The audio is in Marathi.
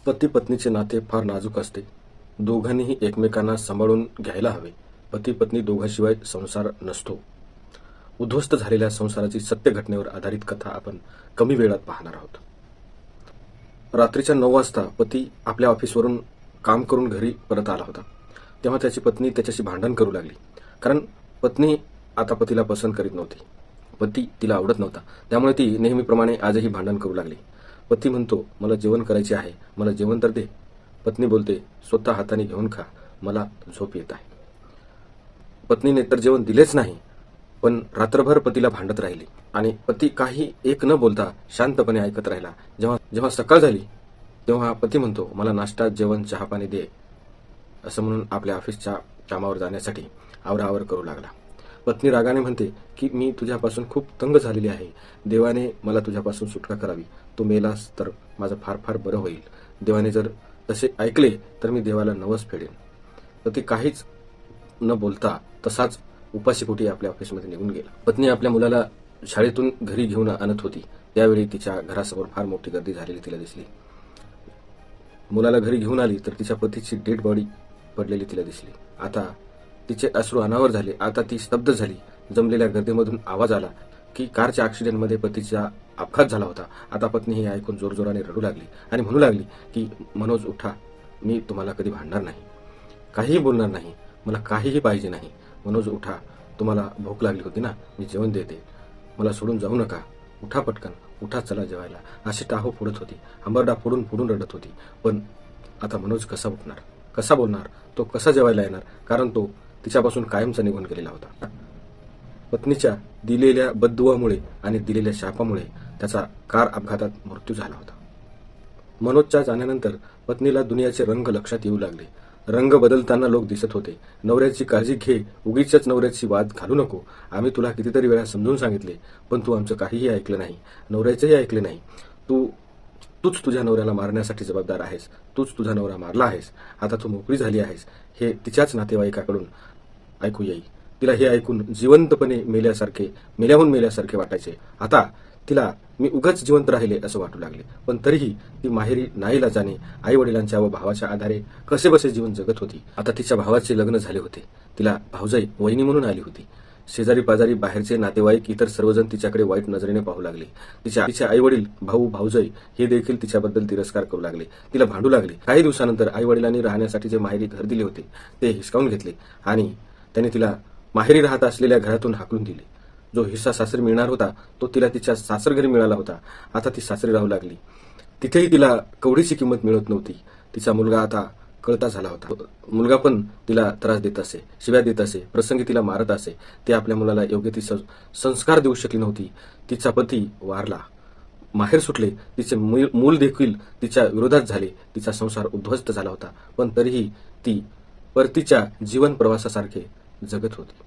पती पत्नीचे नाते फार नाजूक असते. दोघांनीही एकमेकांना सांभाळून घ्यायला हवे. पती पत्नी दोघांशिवाय संसार नसतो. उद्ध्वस्त झालेल्या संसाराची सत्य घटनेवर आधारित कथा आपण कमी वेळात पाहणार आहोत. रात्रीच्या 9 वाजता पती आपल्या ऑफिसवरून काम करून घरी परत आला होता. तेव्हा त्याची पत्नी त्याच्याशी भांडण करू लागली. कारण पत्नी आता पतीला पसंत करीत नव्हती. पती तिला आवडत नव्हता. त्यामुळे ती नेहमीप्रमाणे आजही भांडण करू लागली. पती म्हणतो, मला जेवण करायचे आहे, मला जेवण तर दे. पत्नी बोलते, स्वतः हाताने घेऊन खा, मला झोप येत आहे. पत्नीने तर जेवण दिलेच नाही, पण रात्रभर पतीला भांडत राहिली आणि पती काही एक न बोलता शांतपणे ऐकत राहिला. जेव्हा सकाळ झाली तेव्हा पती म्हणतो, मला नाश्ता, जेवण, चहापाणी दे, असं म्हणून आपल्या ऑफिसच्या कामावर जाण्यासाठी आवराआवर करू लागला. पत्नी रागाने म्हणते की मी तुझ्यापासून खूप तंग झालेली आहे. देवाने मला तुझ्यापासून सुटका करावी. तू मेलास तर माझं फार फार बरं होईल. देवाने जर तसे ऐकले तर मी देवाला नवस फेडेन. पती काहीच न बोलता तसाच उपाशीपोटी आपल्या ऑफिसमध्ये निघून गेला. पत्नी आपल्या मुलाला शाळेतून घरी घेऊन आणत होती. त्यावेळी तिच्या घरासमोर फार मोठी गर्दी झालेली तिला दिसली. मुलाला घरी घेऊन आली तर तिच्या पतीची डेड बॉडी पडलेली तिला दिसली. आता तिचे अश्रू अनावर झाले. आता ती स्तब्ध झाली. जमलेल्या गर्दीमधून आवाज आला की कारच्या ऍक्सिडेंटमध्ये पतीचा अपघात झाला होता. आता पत्नी हे ऐकून जोरजोराने रडू लागली आणि म्हणू लागली की मनोज उठा, मी तुम्हाला कधी भांडणार नाही, काहीही बोलणार नाही, मला काहीही पाहिजे नाही. मनोज उठा, तुम्हाला भूक लागली होती ना, मी जेवण देते, मला सोडून जाऊ नका, उठा पटकन, उठा चला जेवायला, अशी टाहो फोडत होती. हंबरडा फोडून फोडून रडत होती. पण आता मनोज कसा उठणार, कसा बोलणार, तो कसा जेवायला येणार, कारण तो तिच्यापासून कायमचा निघून गेलेला होता. पत्नीच्या दिलेल्या बद्दुआमुळे आणि दिलेल्या शापामुळे त्याचा कार अपघातात मृत्यू झाला होता. मनोजच्या जाण्यानंतर पत्नीला दुनियाचे रंग लक्षात येऊ लागले. रंग बदलताना लोक दिसत होते. नवऱ्याची काळजी घे, उगीचच नवऱ्याची वाद घालू नको, आम्ही तुला कितीतरी वेळा समजून सांगितले, पण तू आमचं काहीही ऐकलं नाही, नवऱ्याचंही ऐकले नाही. तूच तुझ्या नवऱ्याला मारण्यासाठी जबाबदार आहेस. तूच तुझा नवरा मारला आहेस. आता तू मोकळी झाली आहेस हे तिच्याच नातेवाईकाकडून ऐकू येईल. तिला हे ऐकून जिवंतपणे मेल्याहून मेल्यासारखे वाटायचे. आता तिला मी उगाच जिवंत राहिले असं वाटू लागले. पण तरीही ती माहेरी नाईलाजाने आई वडिलांच्या व भावाच्या आधारे कसेबसे जीवन जगत होती. आता तिच्या भावाचे लग्न झाले होते. तिला भाऊजाई वहिनी म्हणून आली होती. शेजारी पाजारी, बाहेरचे नातेवाईक, इतर सर्वजण तिच्याकडे वाईट नजरेने पाहू लागले. तिचे आई वडील, भाऊ भाऊजाई हे देखील तिच्याबद्दल तिरस्कार करू लागले. तिला भांडू लागले. काही दिवसानंतर आई वडिलांनी राहण्यासाठी जे माहेरी घर दिले होते ते हिसकावून घेतले आणि त्यांनी तिला माहेरी राहत असलेल्या घरातून हाकलून दिले. जो हिस्सा सासरी मिळणार होता तो तिला तिच्या सासरघरी मिळाला होता. आता ती सासरी राहू लागली. तिथेही तिला कवडीची किंमत मिळत नव्हती. तिचा मुलगा आता कळता झाला होता. मुलगा पण तिला त्रास देत असे, शिव्या देत असे, प्रसंगी तिला मारत असे. ती आपल्या मुलाला योग्य ती संस्कार देऊ शकली नव्हती. तिचा पती वारला, माहेर सुटले. तिचे मूल देखील तिच्या विरोधात झाले. तिचा संसार उद्ध्वस्त झाला होता. पण तरीही ती परतीच्या जीवन प्रवासासारखे जगत होती.